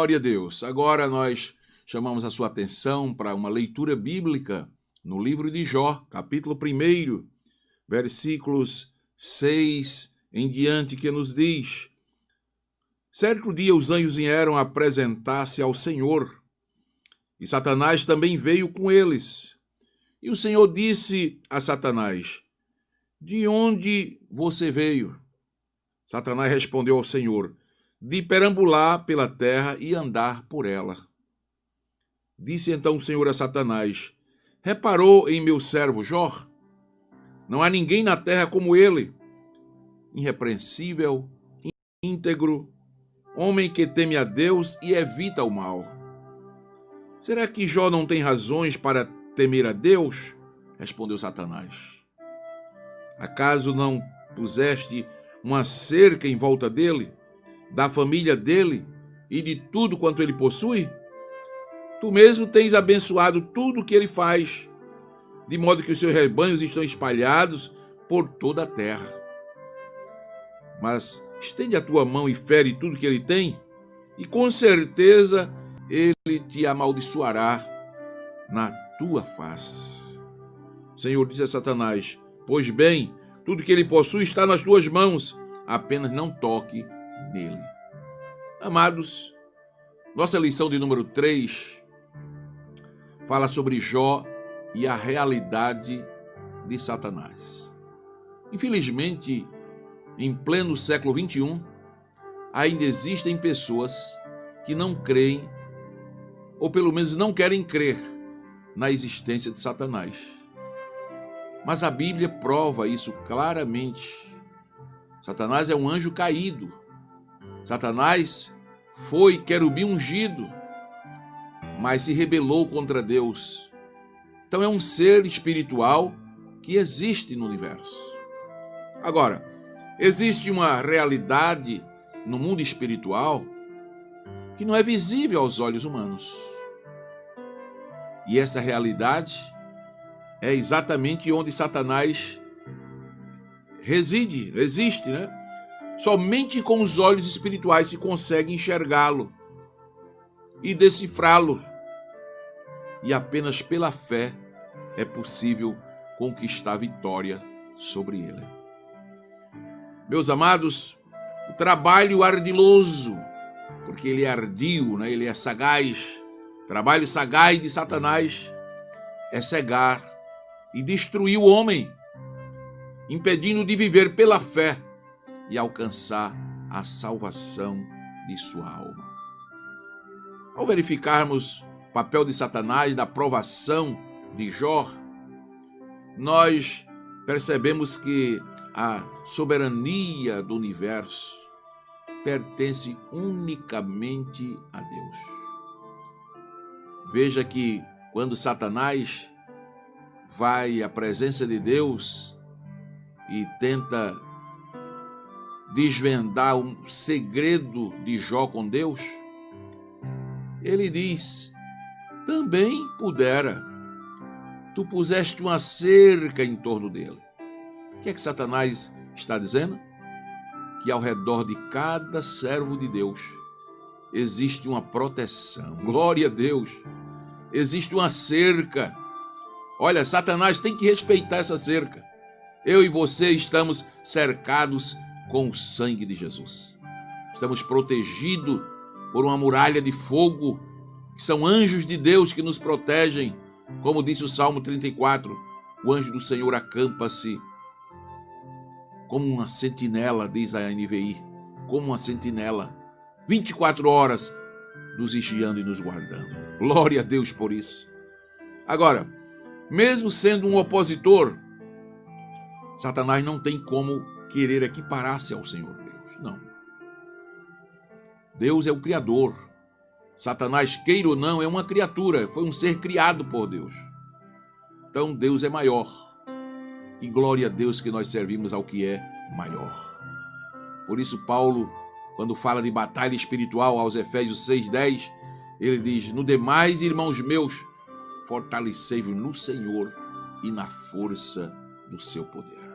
Glória a Deus. Agora nós chamamos a sua atenção para uma leitura bíblica no livro de Jó, capítulo 1, versículos 6 em diante, que nos diz: certo dia os anjos vieram apresentar-se ao Senhor, e Satanás também veio com eles. E o Senhor disse a Satanás: de onde você veio? Satanás respondeu ao Senhor: de perambular pela terra e andar por ela. Disse então o Senhor a Satanás: reparou em meu servo Jó? Não há ninguém na terra como ele, irrepreensível, íntegro, homem que teme a Deus e evita o mal. Será que Jó não tem razões para temer a Deus? Respondeu Satanás. Acaso não puseste uma cerca em volta dele, da família dele e de tudo quanto ele possui? Tu mesmo tens abençoado tudo o que ele faz, de modo que os seus rebanhos estão espalhados por toda a terra. Mas estende a tua mão e fere tudo que ele tem, e com certeza ele te amaldiçoará na tua face. O Senhor disse a Satanás: pois bem, tudo que ele possui está nas tuas mãos, apenas não toque nele. Amados, nossa lição de número 3 fala sobre Jó e a realidade de Satanás. Infelizmente, em pleno século XXI, ainda existem pessoas que não creem, ou pelo menos não querem crer, na existência de Satanás. Mas a Bíblia prova isso claramente. Satanás é um anjo caído. Satanás foi querubim ungido, mas se rebelou contra Deus. Então é um ser espiritual que existe no universo. Agora, existe uma realidade no mundo espiritual que não é visível aos olhos humanos. E essa realidade é exatamente onde Satanás existe, né? Somente com os olhos espirituais se consegue enxergá-lo e decifrá-lo. E apenas pela fé é possível conquistar a vitória sobre ele. Meus amados, o trabalho ardiloso, porque ele é ardil, né? Ele é sagaz. O trabalho sagaz de Satanás é cegar e destruir o homem, impedindo de viver pela fé e alcançar a salvação de sua alma. Ao verificarmos o papel de Satanás na provação de Jó, nós percebemos que a soberania do universo pertence unicamente a Deus. Veja que quando Satanás vai à presença de Deus e tenta desvendar um segredo de Jó com Deus, ele diz: também pudera, tu puseste uma cerca em torno dele. O que é que Satanás está dizendo? Que ao redor de cada servo de Deus existe uma proteção. Glória a Deus! Existe uma cerca. Olha, Satanás tem que respeitar essa cerca. Eu e você estamos cercados com o sangue de Jesus. Estamos protegidos por uma muralha de fogo, que são anjos de Deus que nos protegem. Como disse o Salmo 34, o anjo do Senhor acampa-se como uma sentinela, diz a NVI, como uma sentinela, 24 horas nos vigiando e nos guardando. Glória a Deus por isso. Agora, mesmo sendo um opositor, Satanás não tem como querer equiparar-se ao Senhor Deus. Não. Deus é o Criador. Satanás, queira ou não, é uma criatura, foi um ser criado por Deus. Então Deus é maior. E glória a Deus que nós servimos ao que é maior. Por isso Paulo, quando fala de batalha espiritual aos Efésios 6:10, ele diz: no demais, irmãos meus, fortalecei-vos no Senhor e na força do seu poder.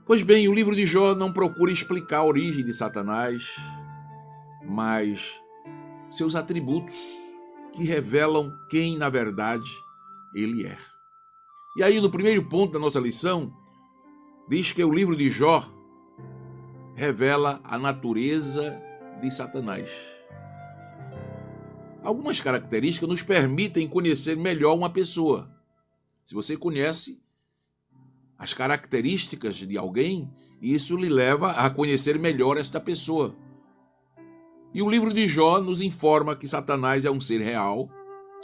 Pois bem, o livro de Jó não procura explicar a origem de Satanás, mas seus atributos que revelam quem, na verdade, ele é. E aí, no primeiro ponto da nossa lição, diz que o livro de Jó revela a natureza de Satanás. Algumas características nos permitem conhecer melhor uma pessoa. Se você conhece as características de alguém, isso lhe leva a conhecer melhor esta pessoa. E o livro de Jó nos informa que Satanás é um ser real,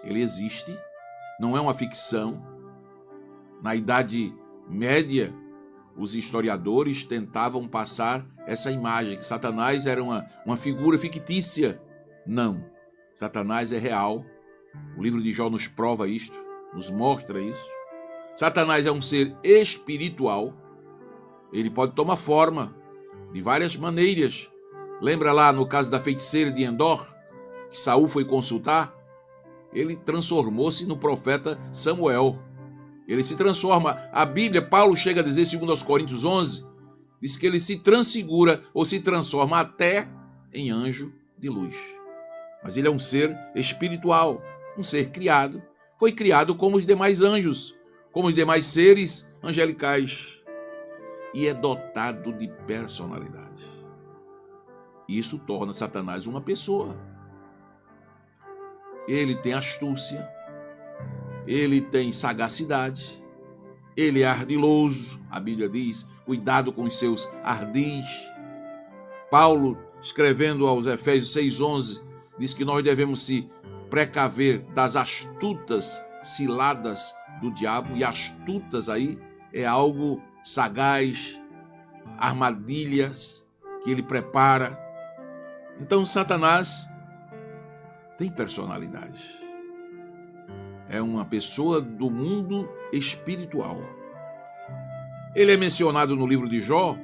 ele existe, não é uma ficção. Na Idade Média, os historiadores tentavam passar essa imagem, que Satanás era uma figura fictícia. Não, Satanás é real. O livro de Jó nos prova isto, nos mostra isso. Satanás é um ser espiritual. Ele pode tomar forma de várias maneiras. Lembra lá no caso da feiticeira de Endor, que Saul foi consultar? Ele transformou-se no profeta Samuel. Ele se transforma. A Bíblia, Paulo chega a dizer, segundo aos Coríntios 11, diz que ele se transfigura ou se transforma até em anjo de luz. Mas ele é um ser espiritual, um ser criado. Foi criado como os demais anjos, como os demais seres angelicais. E é dotado de personalidade. Isso torna Satanás uma pessoa. Ele tem astúcia, ele tem sagacidade, ele é ardiloso. A Bíblia diz, cuidado com os seus ardis. Paulo, escrevendo aos Efésios 6,11, diz que nós devemos se precaver das astutas ciladas do diabo. E astutas aí é algo sagaz, armadilhas que ele prepara. Então Satanás tem personalidade. É uma pessoa do mundo espiritual. Ele é mencionado no livro de Jó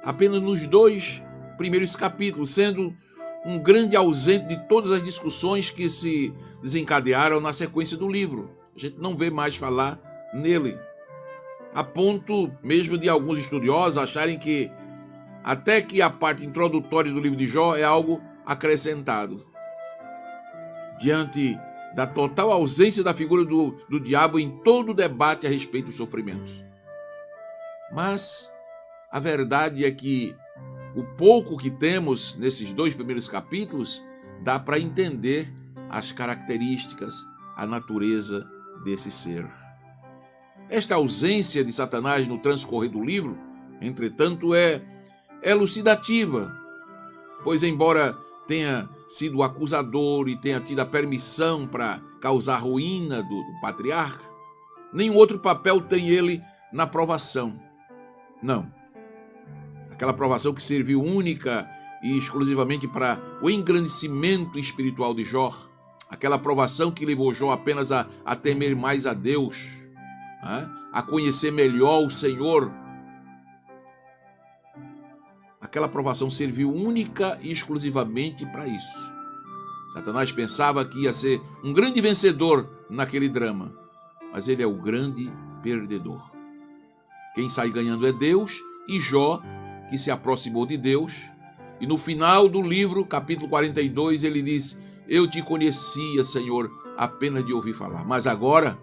apenas nos 2 primeiros capítulos, sendo um grande ausente de todas as discussões que se desencadearam na sequência do livro. A gente não vê mais falar nele, a ponto mesmo de alguns estudiosos acharem que até que a parte introdutória do livro de Jó é algo acrescentado, diante da total ausência da figura do diabo em todo o debate a respeito do sofrimento. Mas a verdade é que o pouco que temos nesses 2 primeiros capítulos dá para entender as características, a natureza desse ser. Esta ausência de Satanás no transcorrer do livro, entretanto, é elucidativa, pois embora tenha sido o acusador e tenha tido a permissão para causar ruína do patriarca, nenhum outro papel tem ele na provação. Não. Aquela provação que serviu única e exclusivamente para o engrandecimento espiritual de Jó, aquela provação que levou Jó apenas a temer mais a Deus, a conhecer melhor o Senhor. Aquela provação serviu única e exclusivamente para isso. Satanás pensava que ia ser um grande vencedor naquele drama, mas ele é o grande perdedor. Quem sai ganhando é Deus, e Jó, que se aproximou de Deus, e no final do livro, capítulo 42, ele diz: eu te conhecia, Senhor, apenas de ouvir falar, mas agora,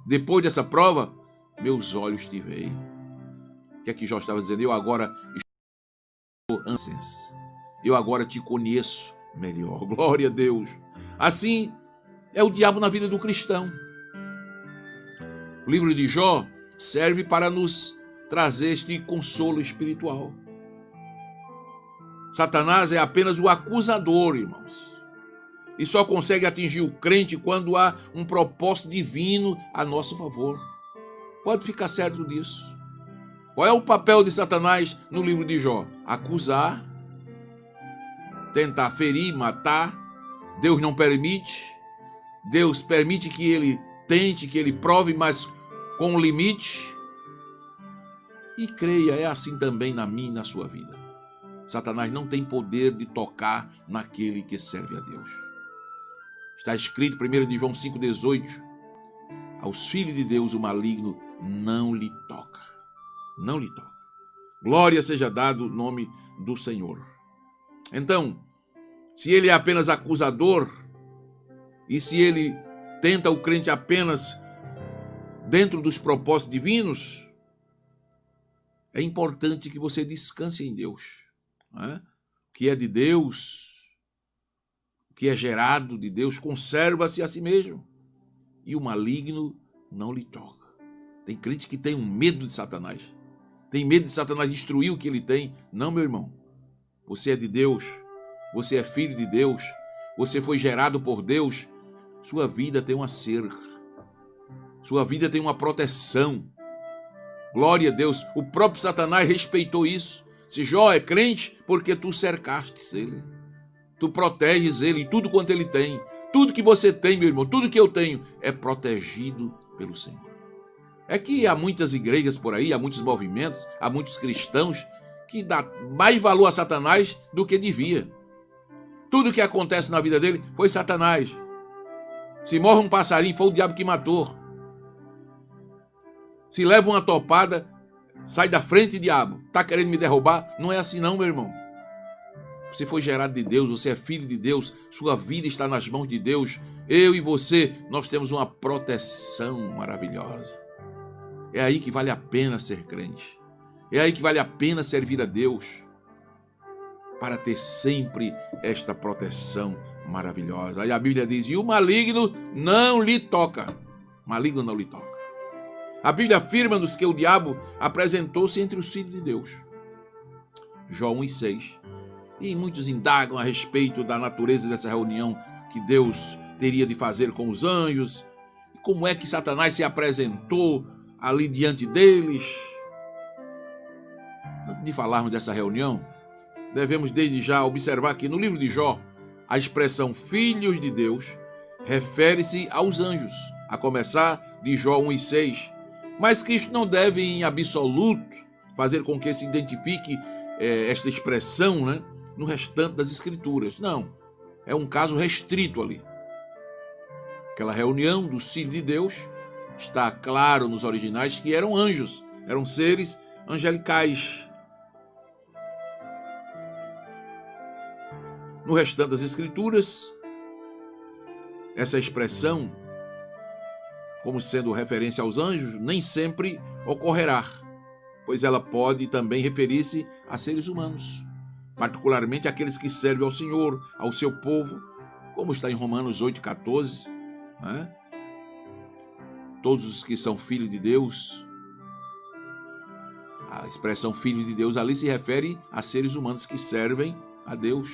depois dessa prova, meus olhos te veem. O que é que Jó estava dizendo? Eu agora te conheço melhor. Glória a Deus. Assim é o diabo na vida do cristão. O livro de Jó serve para nos trazer este consolo espiritual. Satanás é apenas o acusador, irmãos, e só consegue atingir o crente quando há um propósito divino a nosso favor. Pode ficar certo disso. Qual é o papel de Satanás no livro de Jó? Acusar, tentar ferir, matar. Deus não permite. Deus permite que ele tente, que ele prove, mas com limite. E creia, é assim também na minha e na sua vida. Satanás não tem poder de tocar naquele que serve a Deus. Está escrito 1 de João 5,18: aos filhos de Deus o maligno não lhe toca. Não lhe toca. Glória seja dado o nome do Senhor. Então, se ele é apenas acusador, e se ele tenta o crente apenas dentro dos propósitos divinos, é importante que você descanse em Deus. Né? O que é de Deus, o que é gerado de Deus, conserva-se a si mesmo. E o maligno não lhe toca. Tem crente que tem um medo de Satanás. Tem medo de Satanás destruir o que ele tem. Não, meu irmão. Você é de Deus. Você é filho de Deus. Você foi gerado por Deus. Sua vida tem uma cerca. Sua vida tem uma proteção. Glória a Deus. O próprio Satanás respeitou isso. Se Jó é crente, porque tu cercastes ele. Tu proteges ele e tudo quanto ele tem. Tudo que você tem, meu irmão, tudo que eu tenho é protegido pelo Senhor. É que há muitas igrejas por aí, há muitos movimentos, há muitos cristãos que dá mais valor a Satanás do que devia. Tudo que acontece na vida dele foi Satanás. Se morre um passarinho, foi o diabo que matou. Se leva uma topada, sai da frente, diabo. Tá querendo me derrubar? Não é assim não, meu irmão. Você foi gerado de Deus, você é filho de Deus, sua vida está nas mãos de Deus. Eu e você, nós temos uma proteção maravilhosa. É aí que vale a pena ser crente. É aí que vale a pena servir a Deus, para ter sempre esta proteção maravilhosa. Aí a Bíblia diz, e o maligno não lhe toca. Maligno não lhe toca. A Bíblia afirma-nos que o diabo apresentou-se entre os filhos de Deus. Jó 1:6. E muitos indagam a respeito da natureza dessa reunião que Deus teria de fazer com os anjos. E como é que Satanás se apresentou ali diante deles. Antes de falarmos dessa reunião, devemos desde já observar que no livro de Jó, a expressão filhos de Deus refere-se aos anjos, a começar de Jó 1:6. Mas que isto não deve em absoluto fazer com que se identifique esta expressão, né, no restante das escrituras. Não, é um caso restrito ali. Aquela reunião dos filhos de Deus está claro nos originais que eram anjos, eram seres angelicais. No restante das escrituras, essa expressão, como sendo referência aos anjos, nem sempre ocorrerá, pois ela pode também referir-se a seres humanos, particularmente aqueles que servem ao Senhor, ao seu povo, como está em Romanos 8,14, né? Todos os que são filhos de Deus. A expressão filho de Deus ali se refere a seres humanos que servem a Deus.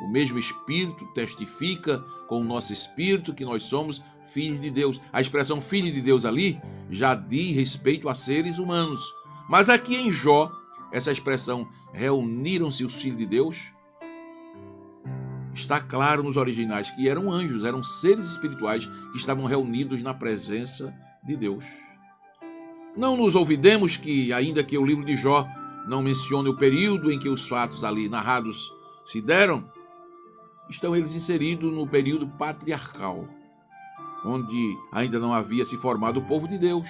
O mesmo Espírito testifica com o nosso Espírito que nós somos filhos de Deus. A expressão filho de Deus ali já diz respeito a seres humanos. Mas aqui em Jó, essa expressão reuniram-se os filhos de Deus, está claro nos originais que eram anjos, eram seres espirituais que estavam reunidos na presença de Deus. Não nos olvidemos que, ainda que o livro de Jó não mencione o período em que os fatos ali narrados se deram, estão eles inseridos no período patriarcal, onde ainda não havia se formado o povo de Deus.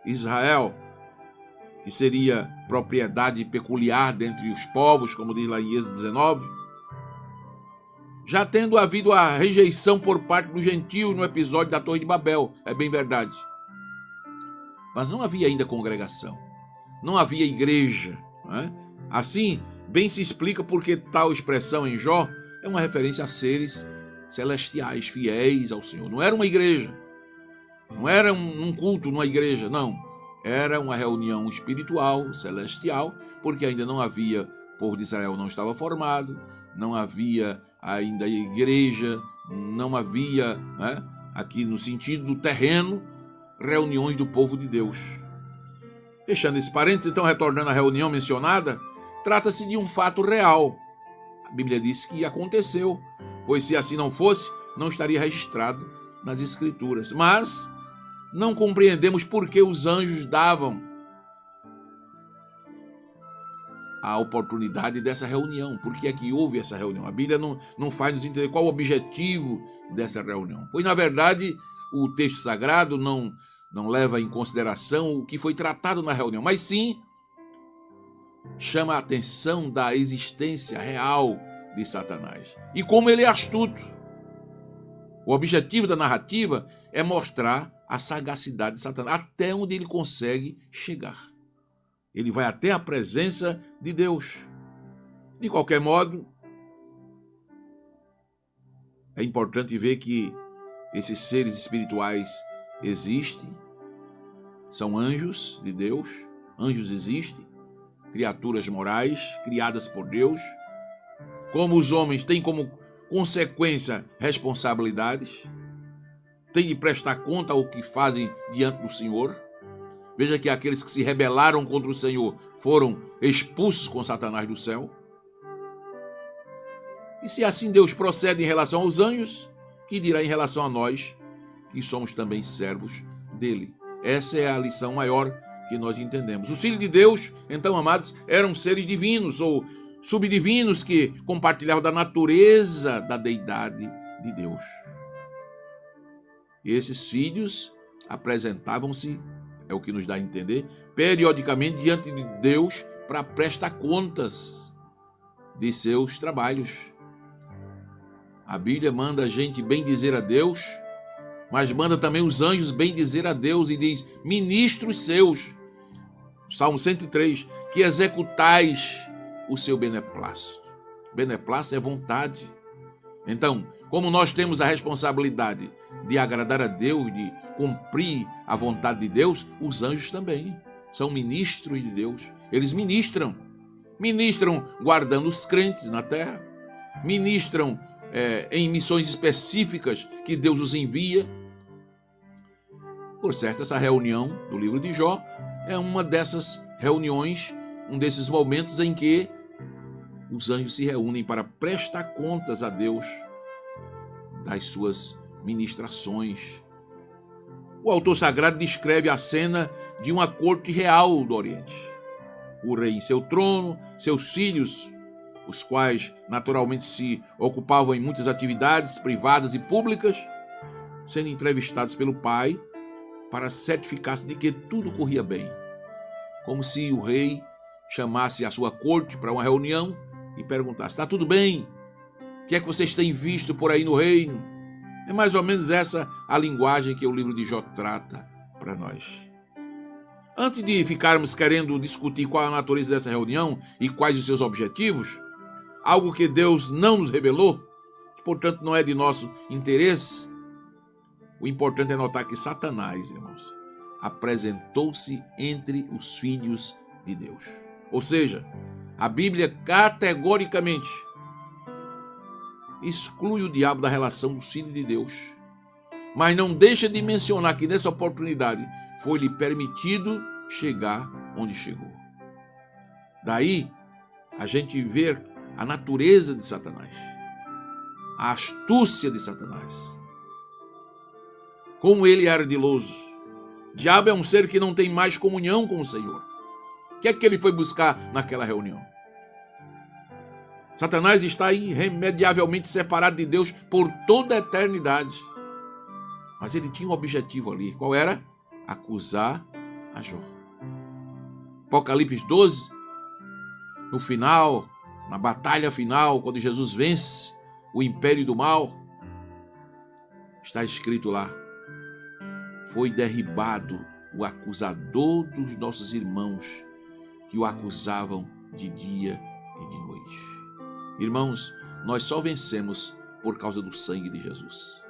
Israel, que seria propriedade peculiar dentre os povos, como diz lá em Êxodo 19, já tendo havido a rejeição por parte dos gentios no episódio da Torre de Babel, é bem verdade. Mas não havia ainda congregação, não havia igreja, né? Assim, bem se explica porque tal expressão em Jó é uma referência a seres celestiais, fiéis ao Senhor. Não era uma igreja, não era um culto numa igreja, não. Era uma reunião espiritual, celestial, porque ainda não havia, o povo de Israel não estava formado, não havia ainda igreja, não havia, né, aqui no sentido do terreno, reuniões do povo de Deus. Fechando esse parênteses, então, retornando à reunião mencionada, trata-se de um fato real. A Bíblia diz que aconteceu, pois se assim não fosse, não estaria registrado nas Escrituras. Mas não compreendemos por que os anjos davam a oportunidade dessa reunião. Por que é que houve essa reunião? A Bíblia não faz nos entender qual o objetivo dessa reunião. Pois, na verdade, o texto sagrado não leva em consideração o que foi tratado na reunião, mas sim chama a atenção da existência real de Satanás. E como ele é astuto. O objetivo da narrativa é mostrar a sagacidade de Satanás, até onde ele consegue chegar. Ele vai até a presença de Deus. De qualquer modo, é importante ver que esses seres espirituais existem, são anjos de Deus, anjos existem, criaturas morais criadas por Deus. Como os homens têm como consequência responsabilidades, têm de prestar conta ao que fazem diante do Senhor. Veja que aqueles que se rebelaram contra o Senhor foram expulsos com Satanás do céu. E se assim Deus procede em relação aos anjos, que dirá em relação a nós, que somos também servos dele? Essa é a lição maior que nós entendemos. Os filhos de Deus, então, amados, eram seres divinos ou subdivinos que compartilhavam da natureza da deidade de Deus. E esses filhos apresentavam-se, é o que nos dá a entender, periodicamente diante de Deus para prestar contas de seus trabalhos. A Bíblia manda a gente bem dizer a Deus, mas manda também os anjos bem dizer a Deus e diz: ministros seus, Salmo 103, que executais o seu beneplácito. Beneplácito é vontade. Então, como nós temos a responsabilidade de agradar a Deus, de cumprir a vontade de Deus, os anjos também são ministros de Deus. Eles ministram guardando os crentes na terra, ministram em missões específicas que Deus os envia. Por certo, essa reunião do livro de Jó é uma dessas reuniões, um desses momentos em que os anjos se reúnem para prestar contas a Deus das suas ministrações. O autor sagrado descreve a cena de uma corte real do Oriente. O rei em seu trono, seus filhos, os quais naturalmente se ocupavam em muitas atividades privadas e públicas, sendo entrevistados pelo pai para certificar-se de que tudo corria bem. Como se o rei chamasse a sua corte para uma reunião e perguntasse: está tudo bem? O que é que vocês têm visto por aí no reino? É mais ou menos essa a linguagem que o livro de Jó trata para nós. Antes de ficarmos querendo discutir qual é a natureza dessa reunião e quais os seus objetivos, algo que Deus não nos revelou, que portanto não é de nosso interesse, o importante é notar que Satanás, irmãos, apresentou-se entre os filhos de Deus. Ou seja, a Bíblia categoricamente exclui o diabo da relação dos filhos de Deus, mas não deixa de mencionar que nessa oportunidade foi-lhe permitido chegar onde chegou. Daí a gente vê a natureza de Satanás, a astúcia de Satanás, como ele é ardiloso. O diabo é um ser que não tem mais comunhão com o Senhor. O que é que ele foi buscar naquela reunião? Satanás está irremediavelmente separado de Deus por toda a eternidade. Mas ele tinha um objetivo ali. Qual era? Acusar a Jó. Apocalipse 12, no final, na batalha final, quando Jesus vence o império do mal, está escrito lá: foi derribado o acusador dos nossos irmãos, que o acusavam de dia e de noite. Irmãos, nós só vencemos por causa do sangue de Jesus.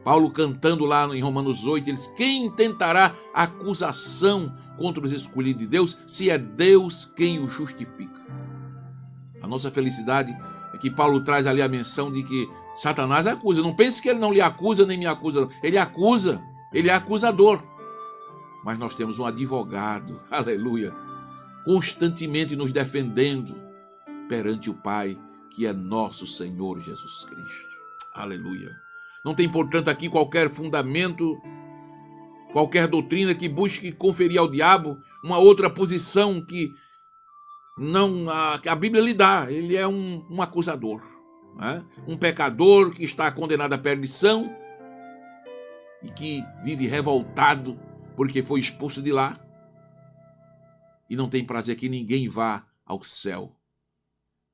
Paulo cantando lá em Romanos 8, ele diz: quem tentará acusação contra os escolhidos de Deus, se é Deus quem o justifica? A nossa felicidade é que Paulo traz ali a menção de que Satanás acusa. Não pense que ele não lhe acusa nem me acusa. Ele acusa, ele é acusador. Mas nós temos um advogado, aleluia, constantemente nos defendendo perante o Pai, que é nosso Senhor Jesus Cristo. Aleluia. Não tem, portanto, aqui qualquer fundamento, qualquer doutrina que busque conferir ao diabo uma outra posição que não a Bíblia lhe dá. Ele é um acusador, né? Um pecador que está condenado à perdição e que vive revoltado porque foi expulso de lá e não tem prazer que ninguém vá ao céu.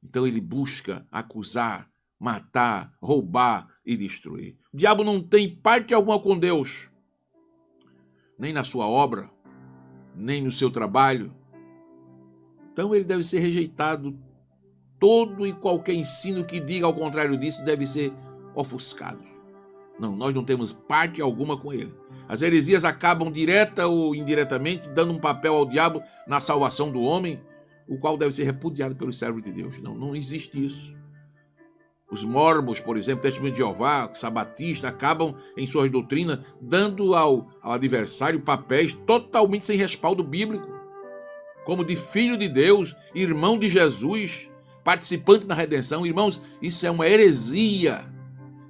Então ele busca acusar, matar, roubar e destruir. O diabo não tem parte alguma com Deus, nem na sua obra, nem no seu trabalho. Então ele deve ser rejeitado. Todo e qualquer ensino que diga ao contrário disso deve ser ofuscado. Não, nós não temos parte alguma com ele. As heresias acabam direta ou indiretamente dando um papel ao diabo na salvação do homem, o qual deve ser repudiado pelos servos de Deus. Não, não existe isso. Os mormons, por exemplo, Testemunho de Jeová, sabatistas, acabam em suas doutrinas dando ao adversário papéis totalmente sem respaldo bíblico, como de filho de Deus, irmão de Jesus, participante da redenção. Irmãos, isso é uma heresia.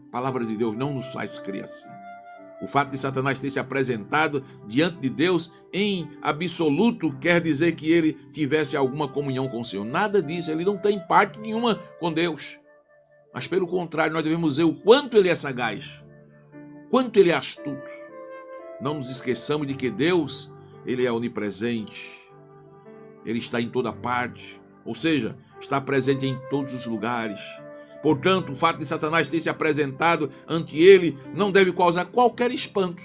A palavra de Deus não nos faz crer assim. O fato de Satanás ter se apresentado diante de Deus em absoluto quer dizer que ele tivesse alguma comunhão com o Senhor. Nada disso, ele não tem parte nenhuma com Deus. Mas pelo contrário, nós devemos ver o quanto ele é sagaz, quanto ele é astuto. Não nos esqueçamos de que Deus, ele é onipresente, ele está em toda parte, ou seja, está presente em todos os lugares. Portanto, o fato de Satanás ter se apresentado ante ele não deve causar qualquer espanto,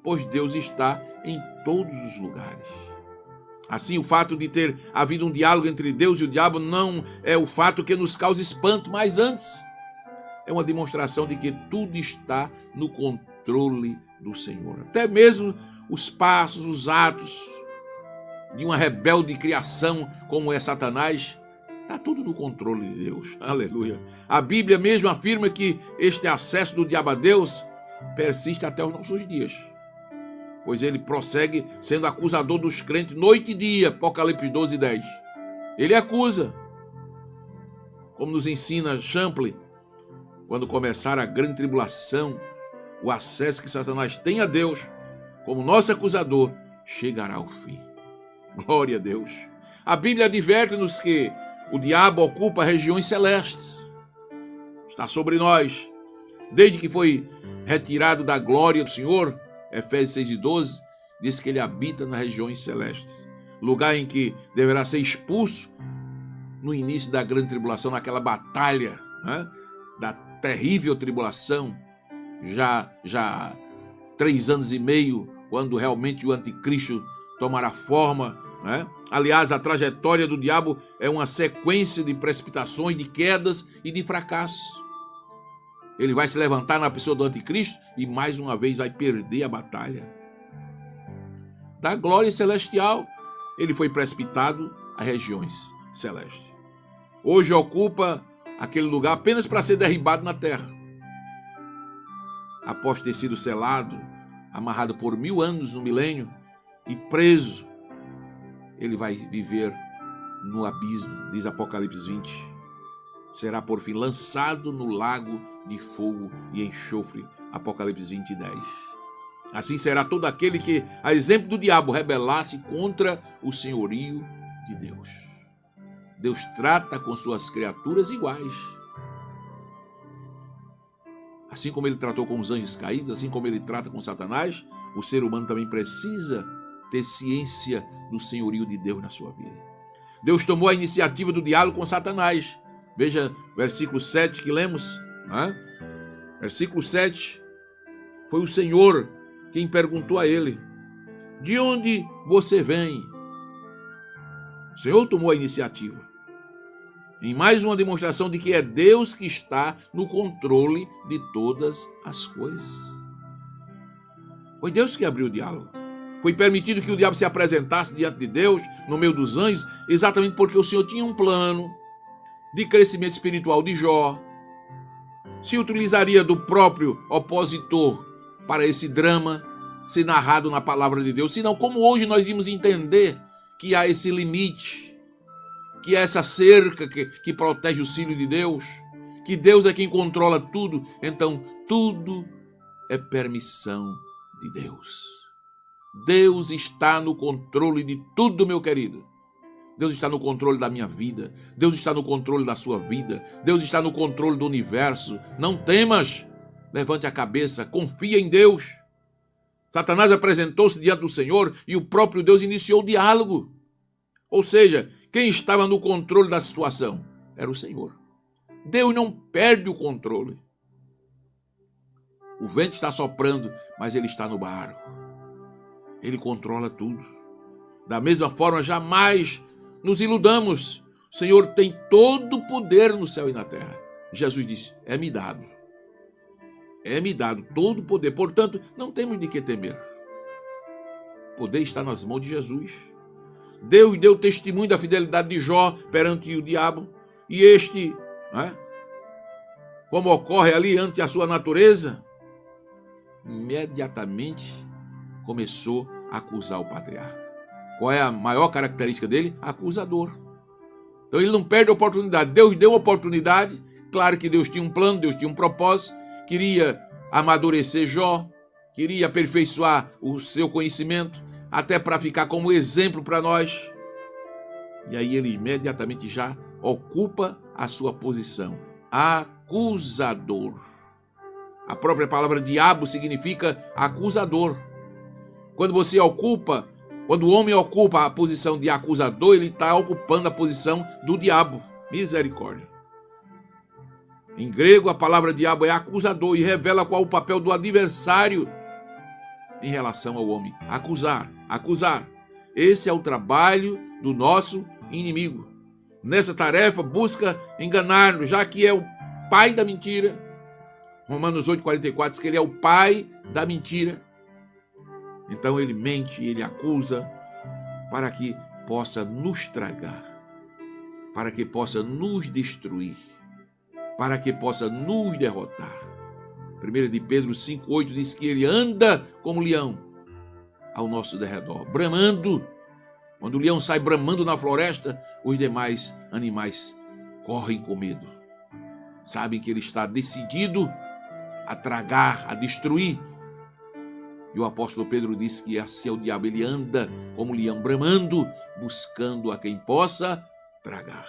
pois Deus está em todos os lugares. Assim, o fato de ter havido um diálogo entre Deus e o diabo não é o fato que nos causa espanto, mas antes é uma demonstração de que tudo está no controle do Senhor. Até mesmo os passos, os atos de uma rebelde criação como é Satanás, está tudo no controle de Deus. Aleluia. A Bíblia mesmo afirma que este acesso do diabo a Deus persiste até os nossos dias, pois ele prossegue sendo acusador dos crentes noite e dia. Apocalipse 12:10. Ele acusa, como nos ensina Champlin, quando começar a grande tribulação, o acesso que Satanás tem a Deus como nosso acusador chegará ao fim. Glória a Deus. A Bíblia adverte-nos que o diabo ocupa regiões celestes. Está sobre nós. Desde que foi retirado da glória do Senhor, Efésios 6:12, diz que ele habita nas regiões celestes. Lugar em que deverá ser expulso no início da grande tribulação, naquela batalha, né, da terrível tribulação, já 3 anos e meio, quando realmente o anticristo tomará forma, né? Aliás, a trajetória do diabo é uma sequência de precipitações, de quedas e de fracassos. Ele vai se levantar na pessoa do anticristo e mais uma vez vai perder a batalha. Da glória celestial, ele foi precipitado a regiões celestes. Hoje ocupa aquele lugar apenas para ser derribado na terra. Após ter sido selado, amarrado por 1000 anos no milênio e preso, ele vai viver no abismo, diz Apocalipse 20. Será por fim lançado no lago de fogo e enxofre, Apocalipse 20:10. Assim será todo aquele que, a exemplo do diabo, rebelasse contra o senhorio de Deus. Deus trata com suas criaturas iguais. Assim como ele tratou com os anjos caídos, assim como ele trata com Satanás, o ser humano também precisa ter ciência do senhorio de Deus na sua vida. Deus tomou a iniciativa do diálogo com Satanás. Veja versículo 7 que lemos. Versículo 7. Foi o Senhor quem perguntou a ele: de onde você vem? O Senhor tomou a iniciativa. Em mais uma demonstração de que é Deus que está no controle de todas as coisas. Foi Deus que abriu o diálogo. Foi permitido que o diabo se apresentasse diante de Deus, no meio dos anjos, exatamente porque o Senhor tinha um plano de crescimento espiritual de Jó. Se utilizaria do próprio opositor para esse drama ser narrado na palavra de Deus. Senão, como hoje nós vimos entender que há esse limite, que há essa cerca que protege os filhos de Deus, que Deus é quem controla tudo, então tudo é permissão de Deus. Deus está no controle de tudo, meu querido. Deus está no controle da minha vida. Deus está no controle da sua vida. Deus está no controle do universo. Não temas. Levante a cabeça. Confia em Deus. Satanás apresentou-se diante do Senhor e o próprio Deus iniciou o diálogo. Ou seja, quem estava no controle da situação? era o Senhor. Deus não perde o controle. O vento está soprando, mas ele está no barco. Ele controla tudo. Da mesma forma, jamais nos iludamos. O Senhor tem todo o poder no céu e na terra. Jesus disse, é-me dado. É-me dado todo o poder. Portanto, não temos de que temer. O poder está nas mãos de Jesus. Deus deu testemunho da fidelidade de Jó perante o diabo. E este, como ocorre ali ante a sua natureza, imediatamente começou a acusar o patriarca. Qual é a maior característica dele? Acusador. Então ele não perde a oportunidade. Deus deu a oportunidade. Claro que Deus tinha um plano, Deus tinha um propósito. Queria amadurecer Jó, queria aperfeiçoar o seu conhecimento, até para ficar como exemplo para nós. E aí ele imediatamente já ocupa a sua posição. Acusador. A própria palavra diabo significa acusador. Quando o homem ocupa a posição de acusador, ele está ocupando a posição do diabo. Misericórdia. Em grego, a palavra diabo é acusador e revela qual o papel do adversário em relação ao homem. Acusar, acusar. Esse é o trabalho do nosso inimigo. Nessa tarefa, busca enganar-nos, já que é o pai da mentira. Romanos 8,44 diz que ele é o pai da mentira. Então ele mente, ele acusa, para que possa nos tragar, para que possa nos destruir, para que possa nos derrotar. 1 de Pedro 5,8 diz que ele anda como leão ao nosso derredor, bramando. Quando o leão sai bramando na floresta, os demais animais correm com medo. Sabem que ele está decidido a tragar, a destruir. E o apóstolo Pedro disse que assim é o diabo, ele anda como leão bramando, buscando a quem possa tragar.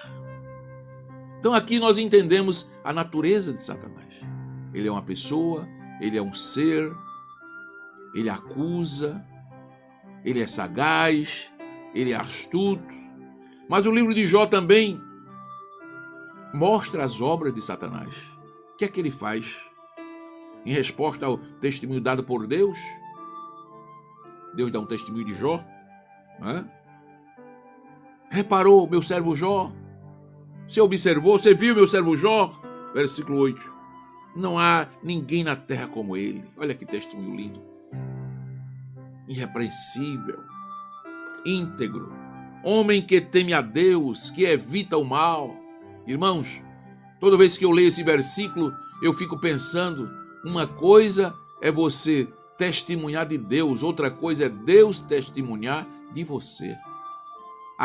Então aqui nós entendemos a natureza de Satanás. Ele é uma pessoa, ele é um ser, ele acusa, ele é sagaz, ele é astuto. Mas o livro de Jó também mostra as obras de Satanás. O que é que ele faz? Em resposta ao testemunho dado por Deus, Deus dá um testemunho de Jó. Reparou meu servo Jó? Você observou? Você viu meu servo Jó? Versículo 8. Não há ninguém na terra como ele. Olha que testemunho lindo. Irrepreensível, íntegro, homem que teme a Deus, que evita o mal. Irmãos, toda vez que eu leio esse versículo, eu fico pensando, uma coisa é você testemunhar de Deus, outra coisa é Deus testemunhar de você. A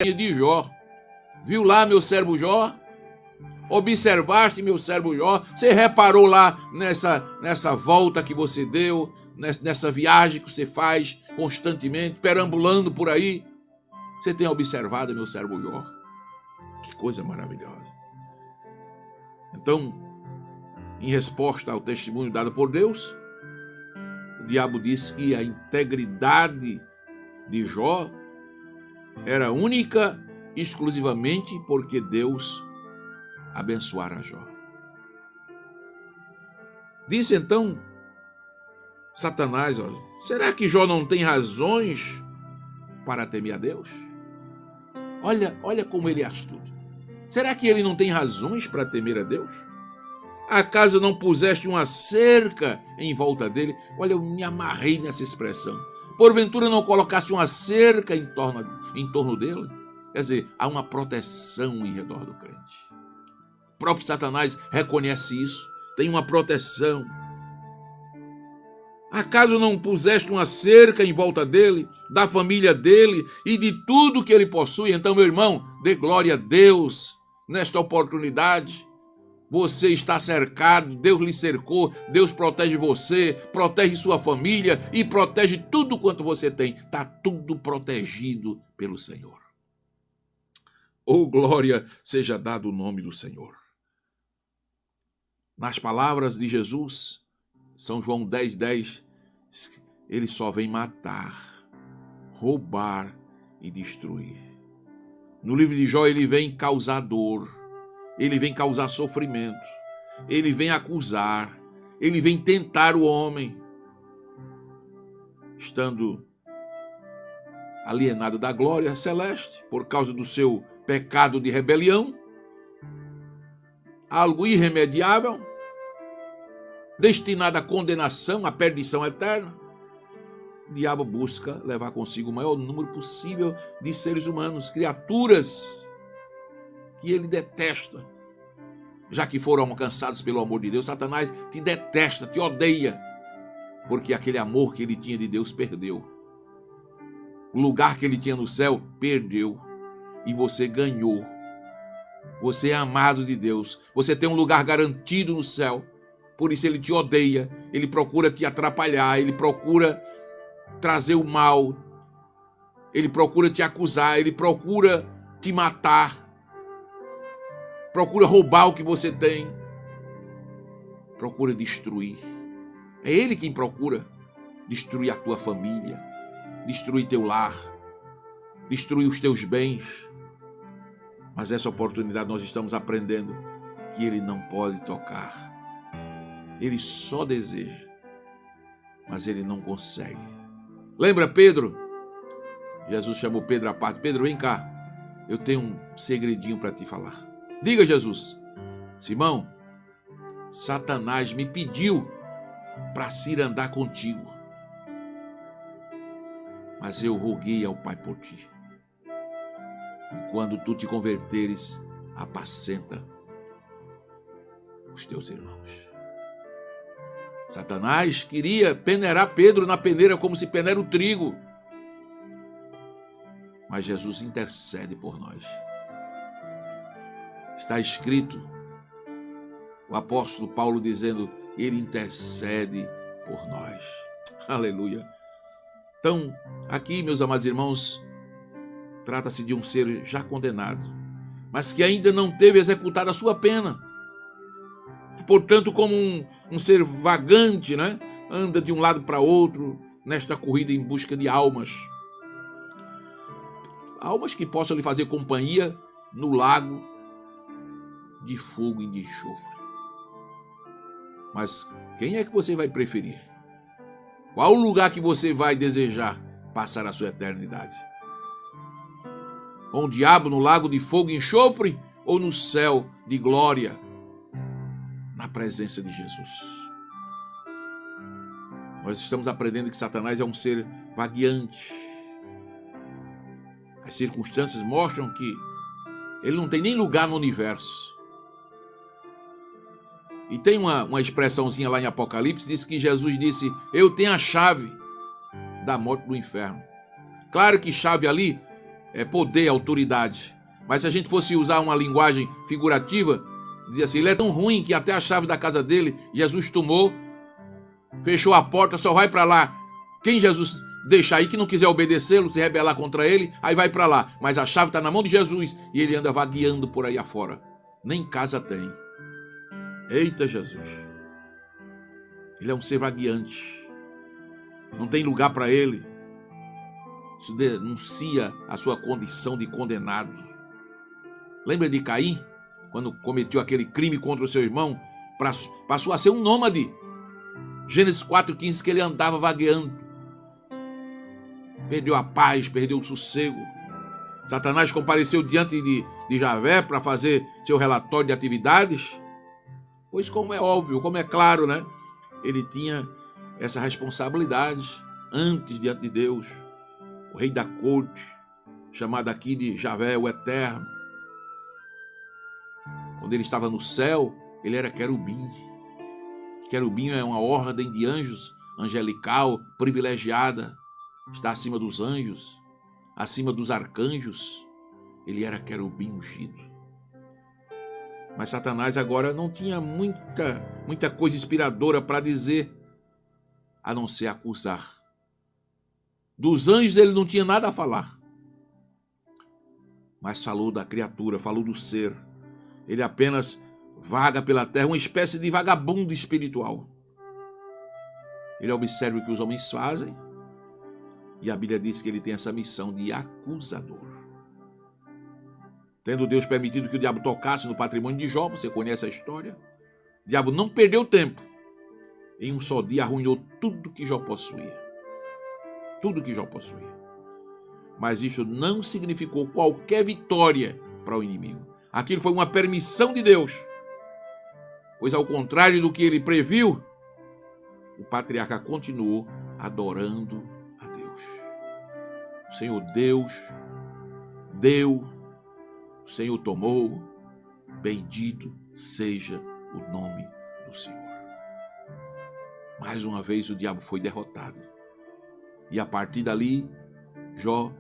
de Jó. Viu lá meu servo Jó? Observaste meu servo Jó? Você reparou lá nessa volta que você deu, nessa viagem que você faz constantemente, perambulando por aí? Você tem observado meu servo Jó? Que coisa maravilhosa. Então, em resposta ao testemunho dado por Deus, o diabo disse que a integridade de Jó era única e exclusivamente porque Deus abençoara Jó. Disse então Satanás, será que Jó não tem razões para temer a Deus? Olha como ele é astuto. Será que ele não tem razões para temer a Deus? Acaso não puseste uma cerca em volta dele? Olha, eu me amarrei nessa expressão. Porventura não colocaste uma cerca em torno dele? Quer dizer, há uma proteção em redor do crente. O próprio Satanás reconhece isso. Tem uma proteção. Acaso não puseste uma cerca em volta dele, da família dele e de tudo que ele possui? Então, meu irmão, dê glória a Deus nesta oportunidade. Você está cercado, Deus lhe cercou, Deus protege você, protege sua família e protege tudo quanto você tem. Está tudo protegido pelo Senhor. Oh, glória seja dado o nome do Senhor. Nas palavras de Jesus, São João 10,10, ele só vem matar, roubar e destruir. No livro de Jó, ele vem causar dor, ele vem causar sofrimento, ele vem acusar, ele vem tentar o homem, estando alienado da glória celeste por causa do seu pecado de rebelião, algo irremediável, destinado à condenação, à perdição eterna. O diabo busca levar consigo o maior número possível de seres humanos, criaturas que ele detesta. Já que foram alcançados pelo amor de Deus, Satanás te detesta, te odeia, porque aquele amor que ele tinha de Deus perdeu. O lugar que ele tinha no céu, perdeu. E você ganhou. Você é amado de Deus. Você tem um lugar garantido no céu. Por isso ele te odeia. Ele procura te atrapalhar. Ele procura trazer o mal. Ele procura te acusar. Ele procura te matar. Procura roubar o que você tem. Procura destruir. É ele quem procura destruir a tua família, destruir teu lar, destruir os teus bens. Mas essa oportunidade nós estamos aprendendo que ele não pode tocar. Ele só deseja, mas ele não consegue. Lembra Pedro? Jesus chamou Pedro à parte. Pedro, vem cá. Eu tenho um segredinho para te falar. Diga, Jesus. Simão, Satanás me pediu para ir andar contigo. Mas eu roguei ao Pai por ti. E quando tu te converteres, apacenta os teus irmãos. Satanás queria peneirar Pedro na peneira como se peneira o trigo. Mas Jesus intercede por nós. Está escrito, o apóstolo Paulo dizendo, ele intercede por nós. Aleluia. Então, aqui, meus amados irmãos, trata-se de um ser já condenado, mas que ainda não teve executada a sua pena. Que, portanto, como um ser vagante, né? Anda de um lado para outro nesta corrida em busca de almas. Almas que possam lhe fazer companhia no lago de fogo e de enxofre. Mas quem é que você vai preferir? Qual o lugar que você vai desejar passar a sua eternidade? Com o diabo no lago de fogo e enxofre ou no céu de glória, na presença de Jesus? Nós estamos aprendendo que Satanás é um ser vagueante. As circunstâncias mostram que ele não tem nem lugar no universo. E tem uma expressãozinha lá em Apocalipse, diz que Jesus disse, eu tenho a chave da morte do inferno. Claro que chave ali é poder, autoridade. Mas se a gente fosse usar uma linguagem figurativa, dizia assim, ele é tão ruim que até a chave da casa dele, Jesus tomou, fechou a porta, só vai para lá. Quem Jesus deixar aí que não quiser obedecê-lo, se rebelar contra ele, aí vai para lá. Mas a chave está na mão de Jesus e ele anda vagueando por aí afora. Nem casa tem. Eita Jesus, ele é um ser vagueante, não tem lugar para ele. Isso denuncia a sua condição de condenado. Lembra de Caim, quando cometeu aquele crime contra o seu irmão, passou a ser um nômade. Gênesis 4,15, que ele andava vagueando, perdeu a paz, perdeu o sossego. Satanás compareceu diante de Javé para fazer seu relatório de atividades. Pois como é óbvio, como é claro, né? Ele tinha essa responsabilidade antes diante de Deus. O rei da corte, chamado aqui de Javé, o Eterno. Quando ele estava no céu, ele era querubim. Querubim é uma ordem de anjos, angelical, privilegiada. Está acima dos anjos, acima dos arcanjos. Ele era querubim ungido. Mas Satanás agora não tinha muita coisa inspiradora para dizer, a não ser acusar. Dos anjos ele não tinha nada a falar. Mas falou da criatura, falou do ser. Ele apenas vaga pela terra, uma espécie de vagabundo espiritual. Ele observa o que os homens fazem. E a Bíblia diz que ele tem essa missão de acusador. Tendo Deus permitido que o diabo tocasse no patrimônio de Jó, você conhece a história. O diabo não perdeu tempo. Em um só dia arruinou tudo que Jó possuía. Tudo que Jó possuía. Mas isso não significou qualquer vitória para o inimigo. Aquilo foi uma permissão de Deus. Pois ao contrário do que ele previu, o patriarca continuou adorando a Deus. O Senhor Deus deu, o Senhor tomou, bendito seja o nome do Senhor. Mais uma vez o diabo foi derrotado. E a partir dali, Jó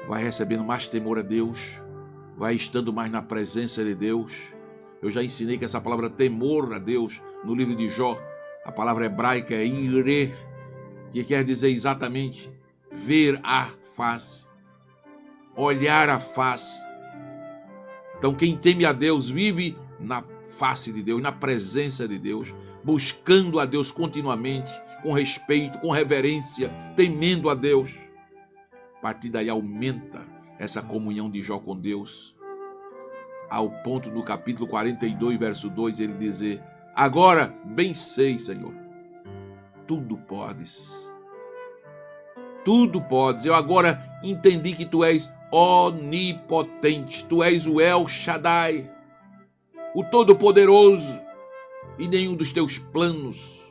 vai recebendo mais temor a Deus, vai estando mais na presença de Deus. Eu já ensinei que essa palavra temor a Deus, no livro de Jó, a palavra hebraica é ire, que quer dizer exatamente ver a face, olhar a face. Então quem teme a Deus vive na face de Deus, na presença de Deus, buscando a Deus continuamente, com respeito, com reverência, temendo a Deus. A partir daí aumenta essa comunhão de Jó com Deus, ao ponto no capítulo 42, verso 2, ele dizer: agora bem sei, Senhor, tudo podes. Tudo podes. Eu agora entendi que tu és onipotente. Tu és o El Shaddai, o Todo-Poderoso. E nenhum dos teus planos,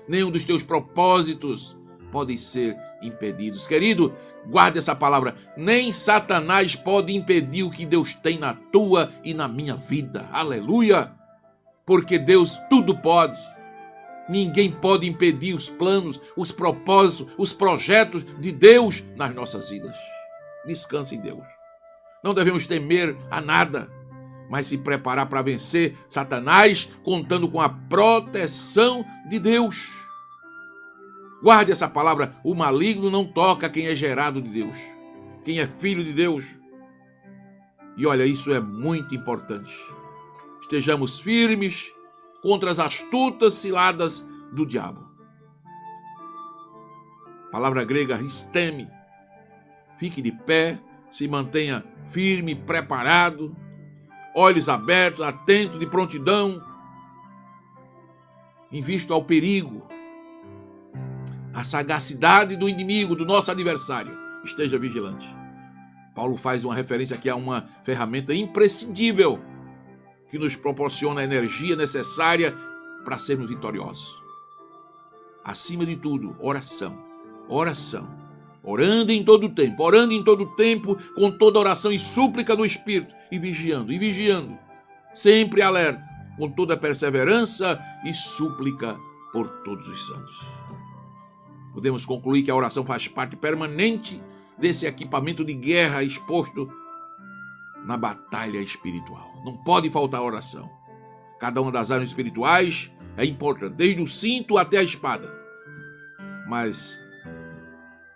nenhum dos teus propósitos podem ser impedidos. Querido, guarde essa palavra. Nem Satanás pode impedir o que Deus tem na tua e na minha vida. Aleluia! Porque Deus tudo pode. Ninguém pode impedir os planos, os propósitos, os projetos de Deus nas nossas vidas. Descanse em Deus. Não devemos temer a nada, mas se preparar para vencer Satanás, contando com a proteção de Deus. Guarde essa palavra. O maligno não toca quem é gerado de Deus, quem é filho de Deus. E olha, isso é muito importante. Estejamos firmes contra as astutas ciladas do diabo. Palavra grega risteme. Fique de pé, se mantenha firme, preparado, olhos abertos, atento, de prontidão, em vista ao perigo, à sagacidade do inimigo, do nosso adversário. Esteja vigilante. Paulo faz uma referência aqui a uma ferramenta imprescindível que nos proporciona a energia necessária para sermos vitoriosos. Acima de tudo, oração. Oração. Orando em todo tempo, com toda oração e súplica do Espírito, e vigiando, sempre alerta, com toda perseverança e súplica por todos os santos. Podemos concluir que a oração faz parte permanente desse equipamento de guerra exposto na batalha espiritual. Não pode faltar oração. Cada uma das áreas espirituais é importante, desde o cinto até a espada. Mas,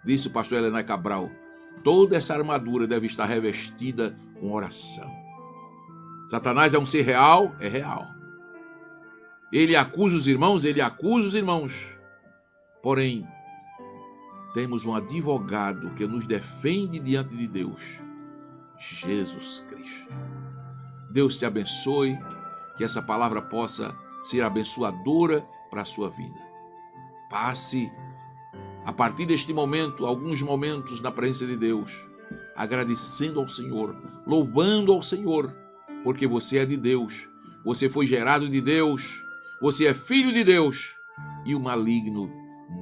disse o pastor Helena Cabral, toda essa armadura deve estar revestida com oração. Satanás é um ser real? É real. Ele acusa os irmãos? Ele acusa os irmãos. Porém, temos um advogado que nos defende diante de Deus, Jesus Cristo. Deus te abençoe, que essa palavra possa ser abençoadora para a sua vida. Passe, a partir deste momento, alguns momentos na presença de Deus, agradecendo ao Senhor, louvando ao Senhor, porque você é de Deus, você foi gerado de Deus, você é filho de Deus e o maligno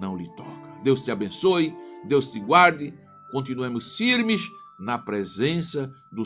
não lhe toca. Deus te abençoe, Deus te guarde, continuemos firmes na presença do Senhor.